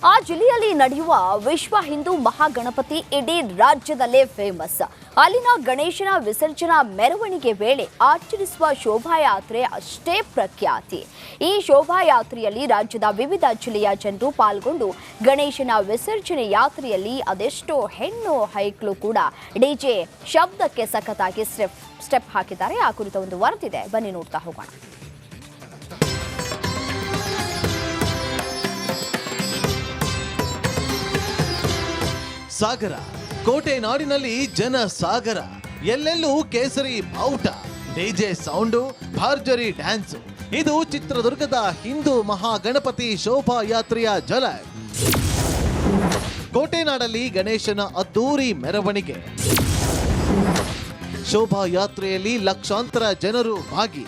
ಆ ಜಿಲ್ಲೆಯಲ್ಲಿ ನಡೆಯುವ ವಿಶ್ವ ಹಿಂದೂ ಮಹಾಗಣಪತಿ ಇಡೀ ರಾಜ್ಯದಲ್ಲೇ ಫೇಮಸ್. ಅಲ್ಲಿನ ಗಣೇಶನ ವಿಸರ್ಜನಾ ಮೆರವಣಿಗೆ ವೇಳೆ ಆಚರಿಸುವ ಶೋಭಾಯಾತ್ರೆ ಅಷ್ಟೇ ಪ್ರಖ್ಯಾತಿ. ಈ ಶೋಭಾಯಾತ್ರೆಯಲ್ಲಿ ರಾಜ್ಯದ ವಿವಿಧ ಜಿಲ್ಲೆಯ ಜನರು ಪಾಲ್ಗೊಂಡು ಗಣೇಶನ ವಿಸರ್ಜನೆ ಯಾತ್ರೆಯಲ್ಲಿ ಅದೆಷ್ಟೋ ಹೆಣ್ಣು ಹೈಕ್ಳು ಕೂಡ ಡಿಜೆ ಶಬ್ದಕ್ಕೆ ಸಖತ್ತಾಗಿ ಸ್ಟೆಪ್ ಹಾಕಿದ್ದಾರೆ. ಆ ಕುರಿತ ಒಂದು ವರದಿದೆ, ಬನ್ನಿ ನೋಡ್ತಾ ಹೋಗೋಣ. ಸಾಗರ ಕೋಟೆ ನಾಡಿನಲ್ಲಿ ಜನ ಸಾಗರ, ಎಲ್ಲೆಲ್ಲೂ ಕೇಸರಿ ಬಾವುಟ, ಡಿಜೆ ಸೌಂಡು, ಭರ್ಜರಿ ಡ್ಯಾನ್ಸ್. ಇದು ಚಿತ್ರದುರ್ಗದ ಹಿಂದೂ ಮಹಾಗಣಪತಿ ಶೋಭಾಯಾತ್ರೆಯ ಝಲಕ್. ಕೋಟೆ ನಾಡಲ್ಲಿ ಗಣೇಶನ ಅದ್ದೂರಿ ಮೆರವಣಿಗೆ, ಶೋಭಾಯಾತ್ರೆಯಲ್ಲಿ ಲಕ್ಷಾಂತರ ಜನರು ಭಾಗಿ.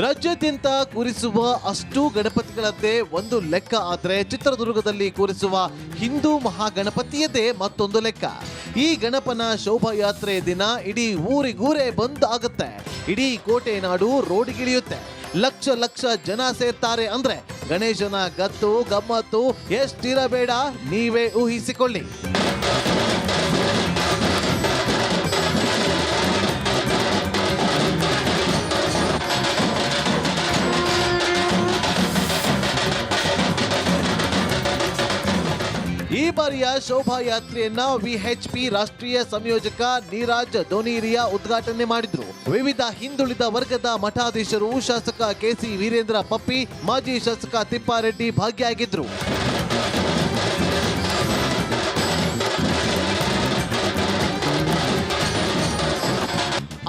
ರಾಜ್ಯಾದ್ಯಂತ ಕೂರಿಸುವ ಅಷ್ಟು ಗಣಪತಿಗಳದ್ದೇ ಒಂದು ಲೆಕ್ಕ ಆದ್ರೆ ಚಿತ್ರದುರ್ಗದಲ್ಲಿ ಕೂರಿಸುವ ಹಿಂದೂ ಮಹಾಗಣಪತಿಯದೇ ಮತ್ತೊಂದು ಲೆಕ್ಕ. ಈ ಗಣಪನ ಶೋಭಾಯಾತ್ರೆ ದಿನ ಇಡೀ ಊರಿಗೂರೇ ಬಂದ್ ಆಗುತ್ತೆ. ಇಡೀ ಕೋಟೆ ನಾಡು ರೋಡಿಗಿಳಿಯುತ್ತೆ. ಲಕ್ಷ ಲಕ್ಷ ಜನ ಸೇರ್ತಾರೆ ಅಂದ್ರೆ ಗಣೇಶನ ಗತ್ತು ಗಮ್ಮತ್ತು ಎಷ್ಟಿರಬೇಡ, ನೀವೇ ಊಹಿಸಿಕೊಳ್ಳಿ. ಈ ಬಾರಿಯ ಶೋಭಾಯಾತ್ರೆಯನ್ನ ವಿಎಚ್ಪಿ ರಾಷ್ಟ್ರೀಯ ಸಂಯೋಜಕ ನೀರಾಜ್ ದೋನೀರಿಯಾ ಉದ್ಘಾಟನೆ ಮಾಡಿದ್ರು. ವಿವಿಧ ಹಿಂದುಳಿದ ವರ್ಗದ ಮಠಾಧೀಶರು, ಶಾಸಕ ಕೆಸಿ ವೀರೇಂದ್ರ ಪಪ್ಪಿ, ಮಾಜಿ ಶಾಸಕ ತಿಪ್ಪಾರೆಡ್ಡಿ ಭಾಗಿಯಾಗಿದ್ರು.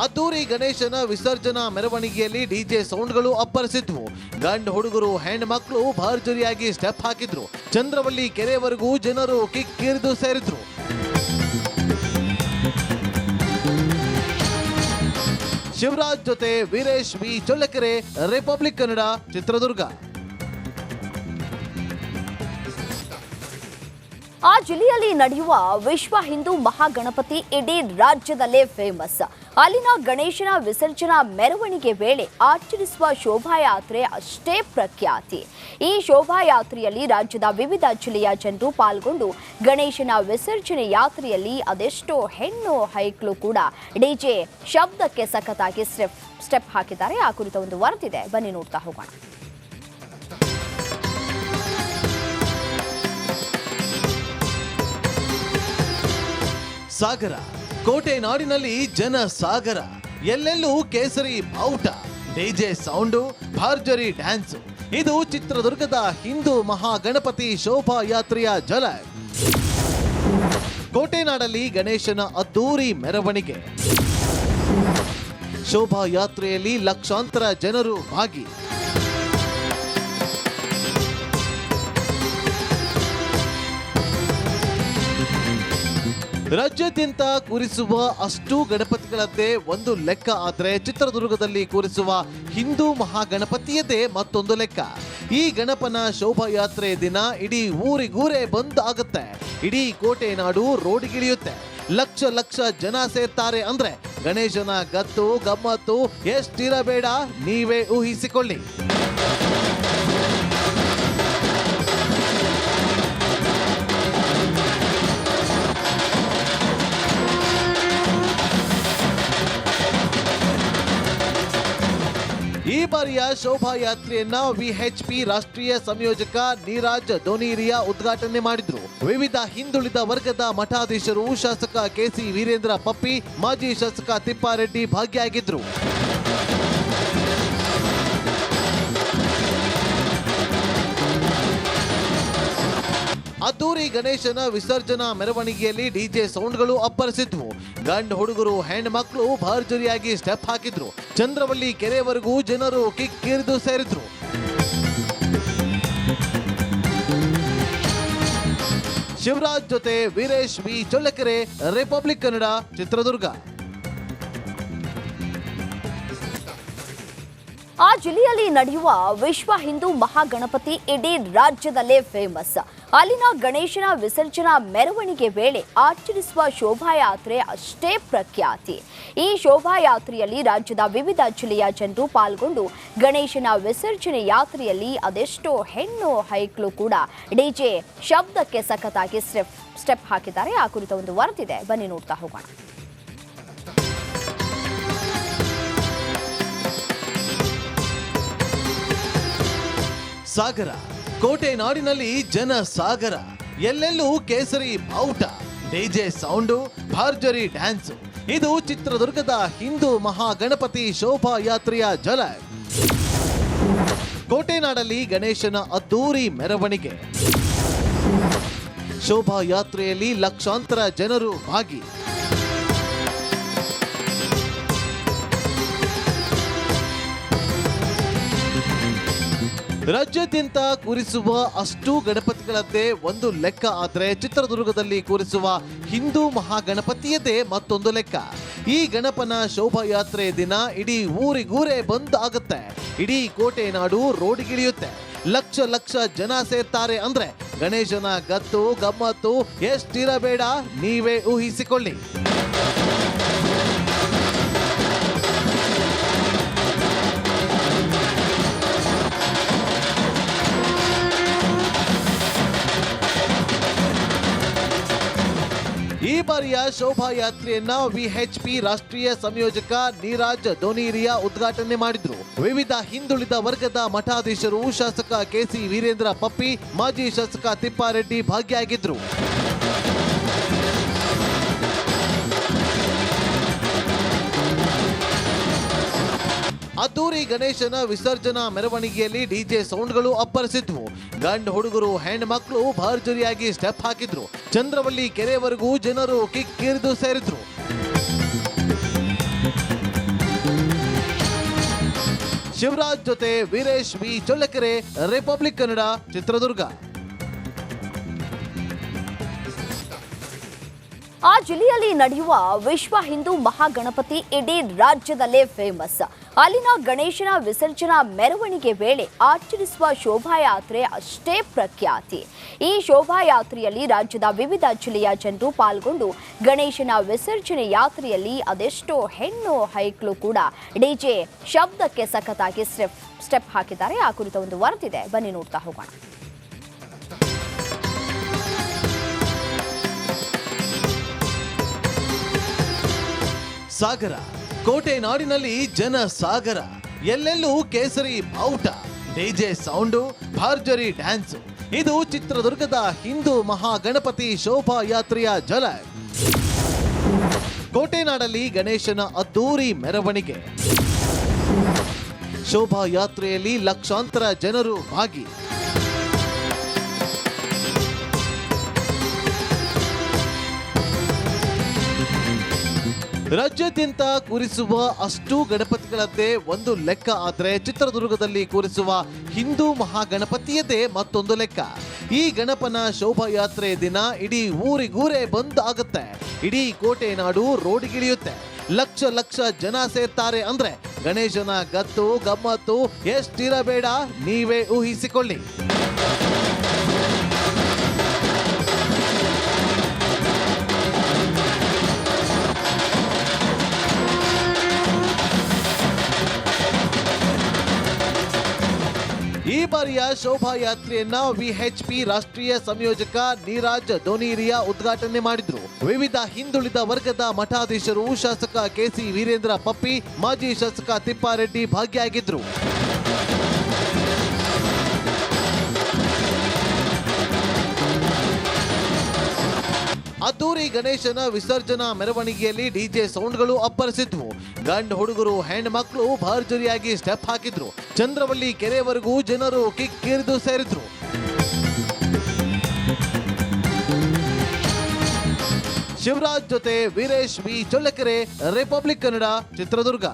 ಅದ್ದೂರಿ ಗಣೇಶನ ವಿಸರ್ಜನಾ ಮೆರವಣಿಗೆಯಲ್ಲಿ ಡಿಜೆ ಸೌಂಡ್ಗಳು ಅಪ್ಪರಿಸಿದ್ವು. ಗಂಡು ಹುಡುಗರು ಹೆಣ್ಣು ಮಕ್ಕಳು ಭರ್ಜರಿಯಾಗಿ ಸ್ಟೆಪ್ ಹಾಕಿದ್ರು. ಚಂದ್ರವಳ್ಳಿ ಕೆರೆವರೆಗೂ ಜನರು ಕಿಕ್ಕಿರಿದು ಸೇರಿದ್ರು. ಶಿವರಾಜ್ ಜೊತೆ ವೀರೇಶ್ ವಿ, ಚಳ್ಳಕೆರೆ, ರಿಪಬ್ಲಿಕ್ ಕನ್ನಡ, ಚಿತ್ರದುರ್ಗ. ಆ ಜಿಲ್ಲೆಯಲ್ಲಿ ನಡೆಯುವ ವಿಶ್ವ ಹಿಂದೂ ಮಹಾಗಣಪತಿ ಇಡೀ ರಾಜ್ಯದಲ್ಲೇ ಫೇಮಸ್. ಅಲ್ಲಿನ ಗಣೇಶನ ವಿಸರ್ಜನಾ ಮೆರವಣಿಗೆ ವೇಳೆ ಆಚರಿಸುವ ಶೋಭಾಯಾತ್ರೆ ಅಷ್ಟೇ ಪ್ರಖ್ಯಾತಿ. ಈ ಶೋಭಾಯಾತ್ರೆಯಲ್ಲಿ ರಾಜ್ಯದ ವಿವಿಧ ಜಿಲ್ಲೆಯ ಜನರು ಪಾಲ್ಗೊಂಡು ಗಣೇಶನ ವಿಸರ್ಜನೆ ಯಾತ್ರೆಯಲ್ಲಿ ಅದೆಷ್ಟೋ ಹೆಣ್ಣು ಹೈಕ್ಳು ಕೂಡ ಡಿಜೆ ಶಬ್ದಕ್ಕೆ ಸಖತ್ತಾಗಿ ಸ್ಟೆಪ್ ಹಾಕಿದ್ದಾರೆ. ಆ ಕುರಿತ ಒಂದು ವರದಿದೆ, ಬನ್ನಿ ನೋಡ್ತಾ ಹೋಗೋಣ. ಸಾಗರ ಕೋಟೆ ನಾಡಿನಲ್ಲಿ ಜನ ಸಾಗರ, ಎಲ್ಲೆಲ್ಲೂ ಕೇಸರಿ ಬಾವುಟ, ಡಿಜೆ ಸೌಂಡು, ಭರ್ಜರಿ ಡ್ಯಾನ್ಸ್. ಇದು ಚಿತ್ರದುರ್ಗದ ಹಿಂದೂ ಮಹಾಗಣಪತಿ ಶೋಭಾಯಾತ್ರೆಯ ಝಲಕ್. ಕೋಟೆ ನಾಡಲ್ಲಿ ಗಣೇಶನ ಅದ್ದೂರಿ ಮೆರವಣಿಗೆ, ಶೋಭಾಯಾತ್ರೆಯಲ್ಲಿ ಲಕ್ಷಾಂತರ ಜನರು ಭಾಗಿ. ರಾಜ್ಯಾದ್ಯಂತ ಕೂರಿಸುವ ಅಷ್ಟು ಗಣಪತಿಗಳದ್ದೇ ಒಂದು ಲೆಕ್ಕ ಆದ್ರೆ ಚಿತ್ರದುರ್ಗದಲ್ಲಿ ಕೂರಿಸುವ ಹಿಂದೂ ಮಹಾಗಣಪತಿಯದೇ ಮತ್ತೊಂದು ಲೆಕ್ಕ. ಈ ಗಣಪನ ಶೋಭಾಯಾತ್ರೆ ದಿನ ಇಡೀ ಊರಿಗೂರೇ ಬಂದ್ ಆಗುತ್ತೆ. ಇಡೀ ಕೋಟೆ ನಾಡು ರೋಡಿಗಿಳಿಯುತ್ತೆ. ಲಕ್ಷ ಲಕ್ಷ ಜನ ಸೇರ್ತಾರೆ ಅಂದ್ರೆ ಗಣೇಶನ ಗತ್ತು ಗಮ್ಮತ್ತು ಎಷ್ಟಿರಬೇಡ, ನೀವೇ ಊಹಿಸಿಕೊಳ್ಳಿ. ಈ ಬಾರಿಯ ಶೋಭಾಯಾತ್ರೆಯನ್ನ ವಿಎಚ್ಪಿ ರಾಷ್ಟ್ರೀಯ ಸಂಯೋಜಕ ನೀರಾಜ್ ದೋನೀರಿಯಾ ಉದ್ಘಾಟನೆ ಮಾಡಿದ್ರು. ವಿವಿಧ ಹಿಂದುಳಿದ ವರ್ಗದ ಮಠಾಧೀಶರು, ಶಾಸಕ ಕೆಸಿ ವೀರೇಂದ್ರ ಪಪ್ಪಿ, ಮಾಜಿ ಶಾಸಕ ತಿಪ್ಪಾರೆಡ್ಡಿ ಭಾಗಿಯಾಗಿದ್ರು. ಅದ್ದೂರಿ ಗಣೇಶನ ವಿಸರ್ಜನಾ ಮೆರವಣಿಗೆಯಲ್ಲಿ ಡಿಜೆ ಸೌಂಡ್ಗಳು ಅಪ್ಪರಿಸಿದ್ವು. ಗಂಡು ಹುಡುಗರು ಹೆಣ್ಣು ಮಕ್ಕಳು ಭರ್ಜರಿಯಾಗಿ ಸ್ಟೆಪ್ ಹಾಕಿದ್ರು. ಚಂದ್ರವಳ್ಳಿ ಕೆರೆವರೆಗೂ ಜನರು ಕಿಕ್ಕಿರಿದು ಸೇರಿದ್ರು. ಶಿವರಾಜ್ ಜೊತೆ ವೀರೇಶ್ ವಿ, ಚಳ್ಳಕೆರೆ, ರಿಪಬ್ಲಿಕ್ ಕನ್ನಡ, ಚಿತ್ರದುರ್ಗ. ಆ ಜಿಲ್ಲೆಯಲ್ಲಿ ನಡೆಯುವ ವಿಶ್ವ ಹಿಂದೂ ಮಹಾಗಣಪತಿ ಇಡೀ ರಾಜ್ಯದಲ್ಲೇ ಫೇಮಸ್. ಅಲ್ಲಿನ ಗಣೇಶನ ವಿಸರ್ಜನಾ ಮೆರವಣಿಗೆ ವೇಳೆ ಆಚರಿಸುವ ಶೋಭಾಯಾತ್ರೆ ಅಷ್ಟೇ ಪ್ರಖ್ಯಾತಿ. ಈ ಶೋಭಾಯಾತ್ರೆಯಲ್ಲಿ ರಾಜ್ಯದ ವಿವಿಧ ಜಿಲ್ಲೆಯ ಜನರು ಪಾಲ್ಗೊಂಡು ಗಣೇಶನ ವಿಸರ್ಜನೆ ಯಾತ್ರೆಯಲ್ಲಿ ಅದೆಷ್ಟೋ ಹೆಣ್ಣು ಹೈಕ್ಳು ಕೂಡ ಡಿಜೆ ಶಬ್ದಕ್ಕೆ ಸಖತ್ತಾಗಿ ಸ್ಟೆಪ್ ಹಾಕಿದ್ದಾರೆ. ಆ ಕುರಿತ ಒಂದು ವರದಿದೆ, ಬನ್ನಿ ನೋಡ್ತಾ ಹೋಗೋಣ. ಸಾಗರ ಕೋಟೆ ನಾಡಿನಲ್ಲಿ ಜನ ಸಾಗರ, ಎಲ್ಲೆಲ್ಲೂ ಕೇಸರಿ ಬಾವುಟ, ಡಿಜೆ ಸೌಂಡು, ಭರ್ಜರಿ ಡ್ಯಾನ್ಸ್. ಇದು ಚಿತ್ರದುರ್ಗದ ಹಿಂದೂ ಮಹಾಗಣಪತಿ ಶೋಭಾಯಾತ್ರೆಯ ಝಲಕ್. ಕೋಟೆ ನಾಡಲ್ಲಿ ಗಣೇಶನ ಅದ್ದೂರಿ ಮೆರವಣಿಗೆ, ಶೋಭಾಯಾತ್ರೆಯಲ್ಲಿ ಲಕ್ಷಾಂತರ ಜನರು ಭಾಗಿ. ರಾಜ್ಯಾದ್ಯಂತ ಕೂರಿಸುವ ಅಷ್ಟು ಗಣಪತಿಗಳದ್ದೇ ಒಂದು ಲೆಕ್ಕ ಆದ್ರೆ ಚಿತ್ರದುರ್ಗದಲ್ಲಿ ಕೂರಿಸುವ ಹಿಂದೂ ಮಹಾಗಣಪತಿಯದೇ ಮತ್ತೊಂದು ಲೆಕ್ಕ. ಈ ಗಣಪನ ಶೋಭಾಯಾತ್ರೆ ದಿನ ಇಡೀ ಊರಿಗೂರೇ ಬಂದ್ ಆಗುತ್ತೆ. ಇಡೀ ಕೋಟೆ ನಾಡು ರೋಡಿಗಿಳಿಯುತ್ತೆ. ಲಕ್ಷ ಲಕ್ಷ ಜನ ಸೇರ್ತಾರೆ ಅಂದ್ರೆ ಗಣೇಶನ ಗತ್ತು ಗಮ್ಮತ್ತು ಎಷ್ಟಿರಬೇಡ, ನೀವೇ ಊಹಿಸಿಕೊಳ್ಳಿ. ಈ ಬಾರಿಯ ಶೋಭಾಯಾತ್ರೆಯನ್ನ ವಿಎಚ್ಪಿ ರಾಷ್ಟ್ರೀಯ ಸಂಯೋಜಕ ನೀರಾಜ್ ದೋನೀರಿಯಾ ಉದ್ಘಾಟನೆ ಮಾಡಿದ್ರು. ವಿವಿಧ ಹಿಂದುಳಿದ ವರ್ಗದ ಮಠಾಧೀಶರು, ಶಾಸಕ ಕೆಸಿ ವೀರೇಂದ್ರ ಪಪ್ಪಿ, ಮಾಜಿ ಶಾಸಕ ತಿಪ್ಪಾರೆಡ್ಡಿ ಭಾಗಿಯಾಗಿದ್ರು. ಅದ್ದೂರಿ ಗಣೇಶನ ವಿಸರ್ಜನಾ ಮೆರವಣಿಗೆಯಲ್ಲಿ ಡಿಜೆ ಸೌಂಡ್ಗಳು ಅಪ್ಪರಿಸಿದ್ವು. ಗಂಡು ಹುಡುಗರು ಹೆಣ್ಣು ಮಕ್ಕಳು ಭರ್ಜರಿಯಾಗಿ ಸ್ಟೆಪ್ ಹಾಕಿದ್ರು. ಚಂದ್ರವಳ್ಳಿ ಕೆರೆವರೆಗೂ ಜನರು ಕಿಕ್ಕಿರಿದು ಸೇರಿದ್ರು. ಶಿವರಾಜ್ ಜೊತೆ ವೀರೇಶ್ ವಿ, ಚಳ್ಳಕೆರೆ, ರಿಪಬ್ಲಿಕ್ ಕನ್ನಡ, ಚಿತ್ರದುರ್ಗ. ಆ ಜಿಲ್ಲೆಯಲ್ಲಿ ನಡೆಯುವ ವಿಶ್ವ ಹಿಂದೂ ಮಹಾಗಣಪತಿ ಇಡೀ ರಾಜ್ಯದಲ್ಲೇ ಫೇಮಸ್. ಅಲ್ಲಿನ ಗಣೇಶನ ವಿಸರ್ಜನಾ ಮೆರವಣಿಗೆ ವೇಳೆ ಆಚರಿಸುವ ಶೋಭಾಯಾತ್ರೆ ಅಷ್ಟೇ ಪ್ರಖ್ಯಾತಿ. ಈ ಶೋಭಾಯಾತ್ರೆಯಲ್ಲಿ ರಾಜ್ಯದ ವಿವಿಧ ಜಿಲ್ಲೆಯ ಜನರು ಪಾಲ್ಗೊಂಡು ಗಣೇಶನ ವಿಸರ್ಜನೆ ಯಾತ್ರೆಯಲ್ಲಿ ಅದೆಷ್ಟೋ ಹೆಣ್ಣು ಹೈಕ್ಳು ಕೂಡ ಡಿಜೆ ಶಬ್ದಕ್ಕೆ ಸಖತ್ತಾಗಿ ಸ್ಟೆಪ್ ಹಾಕಿದ್ದಾರೆ. ಆ ಕುರಿತ ಒಂದು ವರದಿದೆ, ಬನ್ನಿ ನೋಡ್ತಾ ಹೋಗೋಣ. ಸಾಗರ ಕೋಟೆ ನಾಡಿನಲ್ಲಿ ಜನ ಸಾಗರ, ಎಲ್ಲೆಲ್ಲೂ ಕೇಸರಿ ಬಾವುಟ, ಡಿಜೆ ಸೌಂಡು, ಭರ್ಜರಿ ಡ್ಯಾನ್ಸ್. ಇದು ಚಿತ್ರದುರ್ಗದ ಹಿಂದೂ ಮಹಾಗಣಪತಿ ಶೋಭಾಯಾತ್ರೆಯ ಝಲಕ್. ಕೋಟೆ ನಾಡಲ್ಲಿ ಗಣೇಶನ ಅದ್ದೂರಿ ಮೆರವಣಿಗೆ, ಶೋಭಾಯಾತ್ರೆಯಲ್ಲಿ ಲಕ್ಷಾಂತರ ಜನರು ಭಾಗಿ. ರಾಜ್ಯಾದ್ಯಂತ ಕೂರಿಸುವ ಅಷ್ಟು ಗಣಪತಿಗಳದ್ದೇ ಒಂದು ಲೆಕ್ಕ ಆದ್ರೆ ಚಿತ್ರದುರ್ಗದಲ್ಲಿ ಕೂರಿಸುವ ಹಿಂದೂ ಮಹಾಗಣಪತಿಯದೇ ಮತ್ತೊಂದು ಲೆಕ್ಕ. ಈ ಗಣಪನ ಶೋಭಾಯಾತ್ರೆ ದಿನ ಇಡೀ ಊರಿಗೂರೇ ಬಂದ್ ಆಗುತ್ತೆ. ಇಡೀ ಕೋಟೆ ನಾಡು ರೋಡಿಗಿಳಿಯುತ್ತೆ. ಲಕ್ಷ ಲಕ್ಷ ಜನ ಸೇರ್ತಾರೆ ಅಂದ್ರೆ ಗಣೇಶನ ಗತ್ತು ಗಮ್ಮತ್ತು ಎಷ್ಟಿರಬೇಡ, ನೀವೇ ಊಹಿಸಿಕೊಳ್ಳಿ. ಈ ಬಾರಿಯ ಶೋಭಾಯಾತ್ರೆಯನ್ನ ವಿಎಚ್ಪಿ ರಾಷ್ಟ್ರೀಯ ಸಂಯೋಜಕ ನೀರಾಜ್ ದೋನೀರಿಯಾ ಉದ್ಘಾಟನೆ ಮಾಡಿದ್ರು. ವಿವಿಧ ಹಿಂದುಳಿದ ವರ್ಗದ ಮಠಾಧೀಶರು, ಶಾಸಕ ಕೆಸಿ ವೀರೇಂದ್ರ ಪಪ್ಪಿ, ಮಾಜಿ ಶಾಸಕ ತಿಪ್ಪಾರೆಡ್ಡಿ ಭಾಗಿಯಾಗಿದ್ರು. ಅದ್ದೂರಿ ಗಣೇಶನ ವಿಸರ್ಜನಾ ಮೆರವಣಿಗೆಯಲ್ಲಿ ಡಿಜೆ ಸೌಂಡ್ಗಳು ಅಪ್ಪರಿಸಿದ್ವು. ಗಂಡು ಹುಡುಗರು ಹೆಣ್ಣು ಮಕ್ಕಳು ಭರ್ಜರಿಯಾಗಿ ಸ್ಟೆಪ್ ಹಾಕಿದ್ರು. ಚಂದ್ರವಳ್ಳಿ ಕೆರೆವರೆಗೂ ಜನರು ಕಿಕ್ಕಿರಿದು ಸೇರಿದ್ರು. ಶಿವರಾಜ್ ಜೊತೆ ವೀರೇಶ್ ವಿ, ಚಳ್ಳಕೆರೆ, ರಿಪಬ್ಲಿಕ್ ಕನ್ನಡ, ಚಿತ್ರದುರ್ಗ.